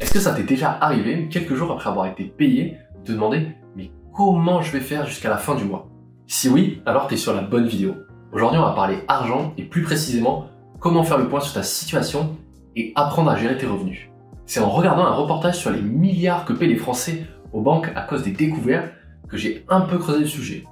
Est-ce que ça t'est déjà arrivé, quelques jours après avoir été payé, de te demander mais comment je vais faire jusqu'à la fin du mois? Si oui, alors t'es sur la bonne vidéo. Aujourd'hui on va parler argent et plus précisément comment faire le point sur ta situation et apprendre à gérer tes revenus. C'est en regardant un reportage sur les milliards que paient les Français aux banques à cause des découvertes que j'ai un peu creusé le sujet.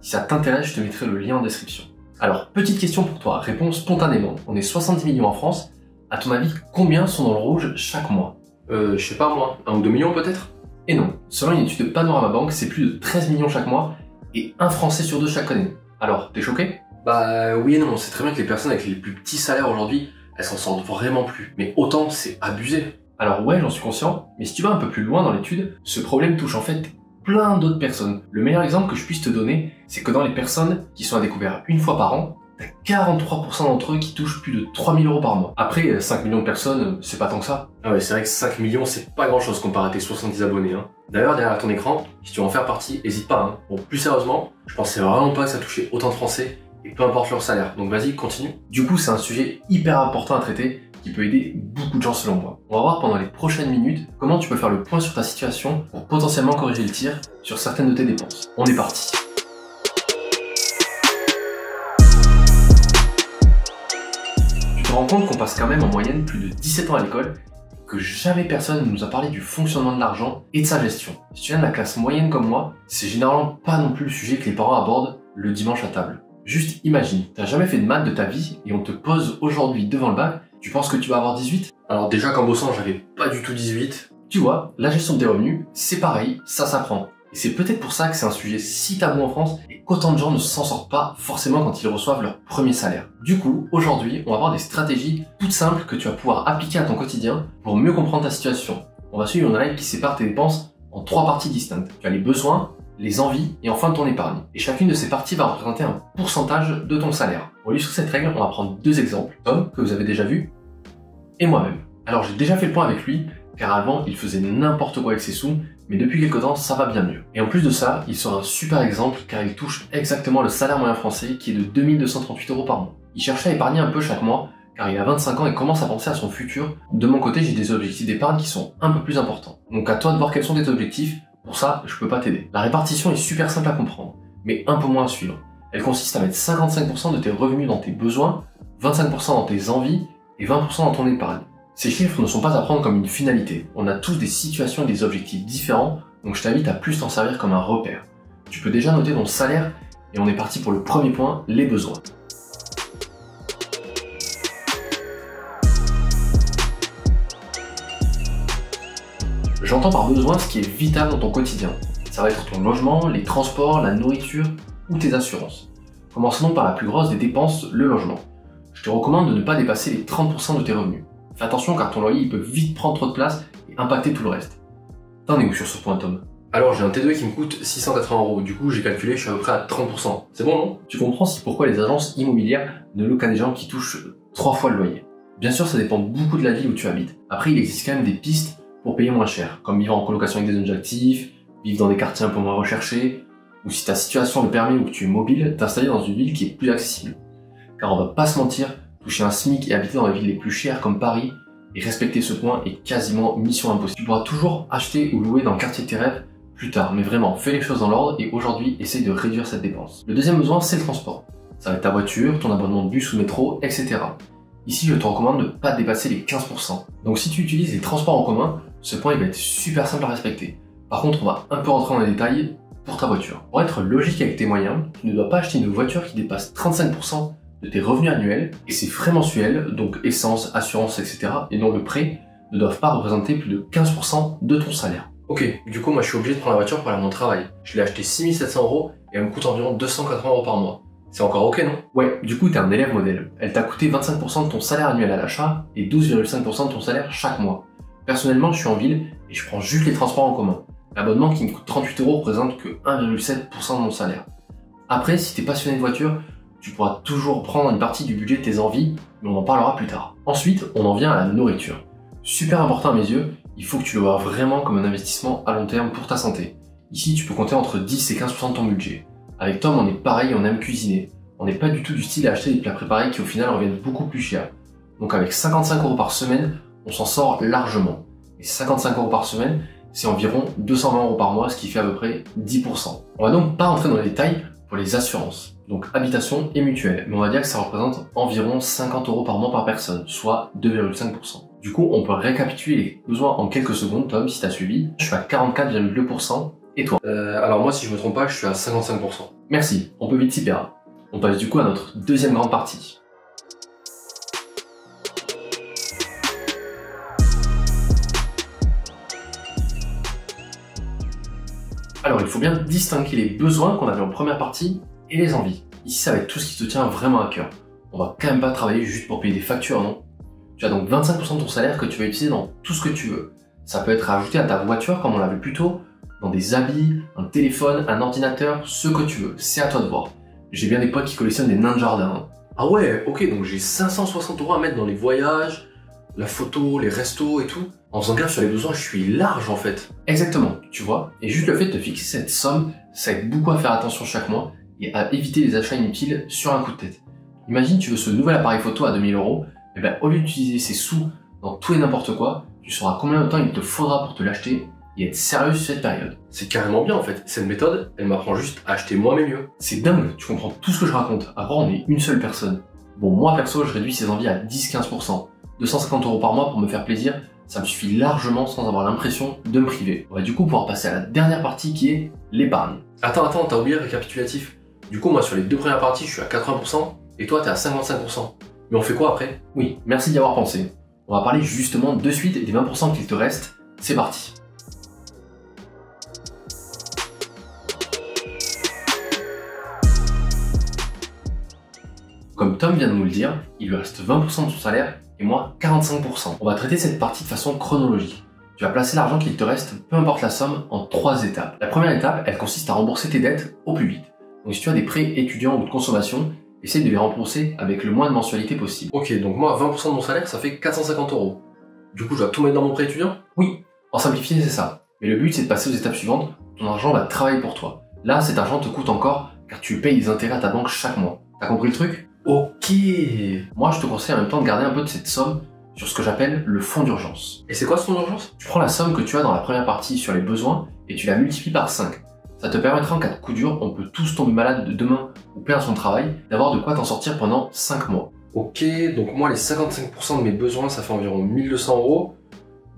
Si ça t'intéresse, je te mettrai le lien en description. Alors, petite question pour toi, réponds spontanément. On est 70 millions en France. À ton avis, combien sont dans le rouge chaque mois? Je sais pas moi, 1 ou 2 millions peut-être? Et non, selon une étude de Panorama Bank, c'est plus de 13 millions chaque mois et un Français sur deux chaque année. Alors, t'es choqué? Bah oui et non, on sait très bien que les personnes avec les plus petits salaires aujourd'hui, elles s'en sortent vraiment plus. Mais autant, c'est abusé. Alors ouais, j'en suis conscient, mais si tu vas un peu plus loin dans l'étude, ce problème touche en fait plein d'autres personnes. Le meilleur exemple que je puisse te donner, c'est que dans les personnes qui sont à découvert une fois par an, t'as 43% d'entre eux qui touchent plus de 3000 € par mois. Après, 5 millions de personnes, c'est pas tant que ça. Ah ouais, c'est vrai que 5 millions, c'est pas grand chose comparé à tes 70 abonnés. Hein. D'ailleurs, derrière ton écran, si tu veux en faire partie, hésite pas. Hein. Bon, plus sérieusement, je pensais vraiment pas que ça touchait autant de Français, et peu importe leur salaire. Donc vas-y, continue. Du coup, c'est un sujet hyper important à traiter, qui peut aider beaucoup de gens selon moi. On va voir pendant les prochaines minutes comment tu peux faire le point sur ta situation pour potentiellement corriger le tir sur certaines de tes dépenses. On est parti. Tu te rends compte qu'on passe quand même en moyenne plus de 17 ans à l'école, que jamais personne ne nous a parlé du fonctionnement de l'argent et de sa gestion. Si tu viens de la classe moyenne comme moi, c'est généralement pas non plus le sujet que les parents abordent le dimanche à table. Juste imagine, t'as jamais fait de maths de ta vie et on te pose aujourd'hui devant le bac. Tu penses que tu vas avoir 18? Alors déjà qu'en bossant, j'avais pas du tout 18. Tu vois, la gestion de tes revenus, c'est pareil, ça s'apprend. Et c'est peut-être pour ça que c'est un sujet si tabou en France et qu'autant de gens ne s'en sortent pas forcément quand ils reçoivent leur premier salaire. Du coup, aujourd'hui, on va voir des stratégies toutes simples que tu vas pouvoir appliquer à ton quotidien pour mieux comprendre ta situation. On va suivre une règle qui sépare tes dépenses en 3 parties distinctes. Tu as les besoins, les envies et enfin ton épargne. Et chacune de ces parties va représenter un pourcentage de ton salaire. Pour illustrer cette règle, on va prendre 2 exemples. Tom, que vous avez déjà vu, et moi-même. Alors j'ai déjà fait le point avec lui, car avant il faisait n'importe quoi avec ses sous, mais depuis quelques temps ça va bien mieux. Et en plus de ça, il sera un super exemple car il touche exactement le salaire moyen français qui est de 2238 € par mois. Il cherche à épargner un peu chaque mois, car il a 25 ans et commence à penser à son futur. De mon côté, j'ai des objectifs d'épargne qui sont un peu plus importants. Donc à toi de voir quels sont tes objectifs. Pour ça, je peux pas t'aider. La répartition est super simple à comprendre, mais un peu moins à suivre. Elle consiste à mettre 55% de tes revenus dans tes besoins, 25% dans tes envies et 20% dans ton épargne. Ces chiffres ne sont pas à prendre comme une finalité. On a tous des situations et des objectifs différents, donc je t'invite à plus t'en servir comme un repère. Tu peux déjà noter ton salaire et on est parti pour le premier point, les besoins. J'entends par besoin ce qui est vital dans ton quotidien. Ça va être ton logement, les transports, la nourriture ou tes assurances. Commençons donc par la plus grosse des dépenses, le logement. Je te recommande de ne pas dépasser les 30% de tes revenus. Fais attention car ton loyer il peut vite prendre trop de place et impacter tout le reste. T'en es où sur ce point, Tom? Alors j'ai un T2 qui me coûte 680 €, du coup j'ai calculé, je suis à peu près à 30%. C'est bon, non? Tu comprends pourquoi les agences immobilières ne louent qu'à des gens qui touchent 3 fois le loyer. Bien sûr, ça dépend beaucoup de la ville où tu habites. Après, il existe quand même des pistes pour payer moins cher, comme vivre en colocation avec des jeunes actifs, vivre dans des quartiers un peu moins recherchés, ou si ta situation le permet ou que tu es mobile, t'installer dans une ville qui est plus accessible. Car on va pas se mentir, toucher un SMIC et habiter dans les villes les plus chères comme Paris, et respecter ce point est quasiment mission impossible. Tu pourras toujours acheter ou louer dans le quartier de tes rêves plus tard, mais vraiment, fais les choses dans l'ordre et aujourd'hui, essaye de réduire cette dépense. Le deuxième besoin, c'est le transport. Ça va être ta voiture, ton abonnement de bus ou métro, etc. Ici, je te recommande de ne pas dépasser les 15%. Donc si tu utilises les transports en commun, ce point il va être super simple à respecter. Par contre, on va un peu rentrer dans les détails pour ta voiture. Pour être logique avec tes moyens, tu ne dois pas acheter une voiture qui dépasse 35% de tes revenus annuels et ses frais mensuels, donc essence, assurance, etc. et dont le prêt ne doivent pas représenter plus de 15% de ton salaire. Ok, du coup moi je suis obligé de prendre la voiture pour aller à mon travail. Je l'ai acheté 6700 € et elle me coûte environ 280 € par mois. C'est encore ok, non? Ouais, du coup t'es un élève modèle. Elle t'a coûté 25% de ton salaire annuel à l'achat et 12,5% de ton salaire chaque mois. Personnellement, je suis en ville et je prends juste les transports en commun. L'abonnement qui me coûte 38 € représente que 1,7% de mon salaire. Après, si t'es passionné de voiture, tu pourras toujours prendre une partie du budget de tes envies, mais on en parlera plus tard. Ensuite, on en vient à la nourriture. Super important à mes yeux, il faut que tu le vois vraiment comme un investissement à long terme pour ta santé. Ici, tu peux compter entre 10 et 15% de ton budget. Avec Tom, on est pareil, on aime cuisiner. On n'est pas du tout du style à acheter des plats préparés qui au final reviennent beaucoup plus cher. Donc avec 55 € par semaine, on s'en sort largement. Et 55 € par semaine, c'est environ 220 € par mois, ce qui fait à peu près 10%. On va donc pas rentrer dans les détails pour les assurances, donc habitation et mutuelle, mais on va dire que ça représente environ 50 € par mois par personne, soit 2,5%. Du coup, on peut récapituler les besoins en quelques secondes. Tom, si tu as suivi, je suis à 44,2%. Et toi? Alors moi, si je me trompe pas, je suis à 55%. Merci, on peut vite s'y perdre. On passe du coup à notre deuxième grande partie. Alors, il faut bien distinguer les besoins qu'on avait en première partie et les envies. Ici, ça va être tout ce qui te tient vraiment à cœur. On va quand même pas travailler juste pour payer des factures, non? Tu as donc 25% de ton salaire que tu vas utiliser dans tout ce que tu veux. Ça peut être ajouté à ta voiture, comme on l'a vu plus tôt, dans des habits, un téléphone, un ordinateur, ce que tu veux. C'est à toi de voir. J'ai bien des potes qui collectionnent des nains de jardin. Hein. Ah ouais, ok, donc j'ai 560 € à mettre dans les voyages, la photo, les restos et tout. En faisant gaffe sur les besoins, je suis large en fait. Exactement, tu vois. Et juste le fait de te fixer cette somme, ça aide beaucoup à faire attention chaque mois et à éviter les achats inutiles sur un coup de tête. Imagine, tu veux ce nouvel appareil photo à 2000 €, et bien au lieu d'utiliser ces sous dans tout et n'importe quoi, tu sauras combien de temps il te faudra pour te l'acheter et être sérieux sur cette période. C'est carrément bien en fait. Cette méthode, elle m'apprend juste à acheter moins mais mieux. C'est dingue, tu comprends tout ce que je raconte. Après, on est une seule personne. Bon, moi perso, je réduis ces envies à 10-15%. 250 € par mois pour me faire plaisir, ça me suffit largement sans avoir l'impression de me priver. On va du coup pouvoir passer à la dernière partie qui est l'épargne. Attends, t'as oublié le récapitulatif. Du coup, moi sur les deux premières parties, je suis à 80% et toi t'es à 55%. Mais on fait quoi après? Oui, merci d'y avoir pensé. On va parler justement de suite des 20% qu'il te reste. C'est parti. Comme Tom vient de nous le dire, il lui reste 20% de son salaire et moi 45%. On va traiter cette partie de façon chronologique. Tu vas placer l'argent qu'il te reste, peu importe la somme, en 3 étapes. La première étape, elle consiste à rembourser tes dettes au plus vite. Donc si tu as des prêts étudiants ou de consommation, essaye de les rembourser avec le moins de mensualité possible. Ok, donc moi 20% de mon salaire, ça fait 450 €. Du coup, je dois tout mettre dans mon prêt étudiant? Oui, en simplifié, c'est ça. Mais le but, c'est de passer aux étapes suivantes. Ton argent va travailler pour toi. Là, cet argent te coûte encore car tu payes des intérêts à ta banque chaque mois. T'as compris le truc? Ok. Moi, je te conseille en même temps de garder un peu de cette somme sur ce que j'appelle le fonds d'urgence. Et c'est quoi ce fonds d'urgence? Tu prends la somme que tu as dans la première partie sur les besoins et tu la multiplies par 5. Ça te permettra en cas de coup dur, on peut tous tomber malade de demain ou perdre son travail, d'avoir de quoi t'en sortir pendant 5 mois. Ok, donc moi les 55% de mes besoins, ça fait environ 1200 €.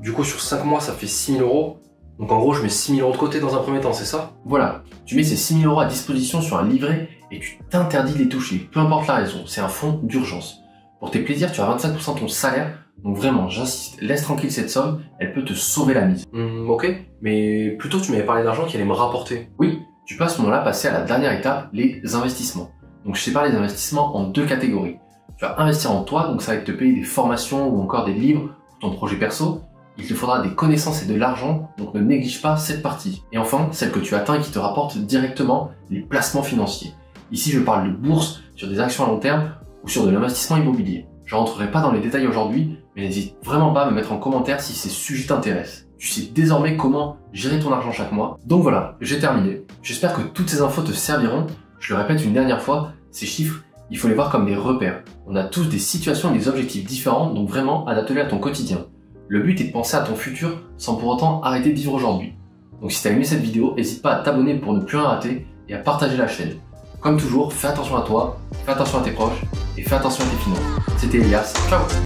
Du coup, sur 5 mois, ça fait 6000 €. Donc en gros, je mets 6000 € de côté dans un premier temps, c'est ça? Voilà, tu mets ces 6000 € à disposition sur un livret et tu t'interdis de les toucher, peu importe la raison, c'est un fonds d'urgence. Pour tes plaisirs, tu as 25% de ton salaire, donc vraiment, j'insiste, laisse tranquille cette somme, elle peut te sauver la mise. Ok, mais plutôt tu m'avais parlé d'argent qui allait me rapporter. Oui, tu peux à ce moment-là passer à la dernière étape, les investissements. Donc je sépare les investissements en 2 catégories. Tu vas investir en toi, donc ça va te payer des formations ou encore des livres pour ton projet perso. Il te faudra des connaissances et de l'argent, donc ne néglige pas cette partie. Et enfin, celle que tu atteins et qui te rapporte directement, les placements financiers. Ici, je parle de bourse, sur des actions à long terme ou sur de l'investissement immobilier. Je rentrerai pas dans les détails aujourd'hui, mais n'hésite vraiment pas à me mettre en commentaire si ces sujets t'intéressent. Tu sais désormais comment gérer ton argent chaque mois. Donc voilà, j'ai terminé. J'espère que toutes ces infos te serviront. Je le répète une dernière fois, ces chiffres, il faut les voir comme des repères. On a tous des situations et des objectifs différents, donc vraiment adapte-les à ton quotidien. Le but est de penser à ton futur sans pour autant arrêter de vivre aujourd'hui. Donc si tu as aimé cette vidéo, n'hésite pas à t'abonner pour ne plus rien rater et à partager la chaîne. Comme toujours, fais attention à toi, fais attention à tes proches et fais attention à tes finances. C'était Elias, ciao!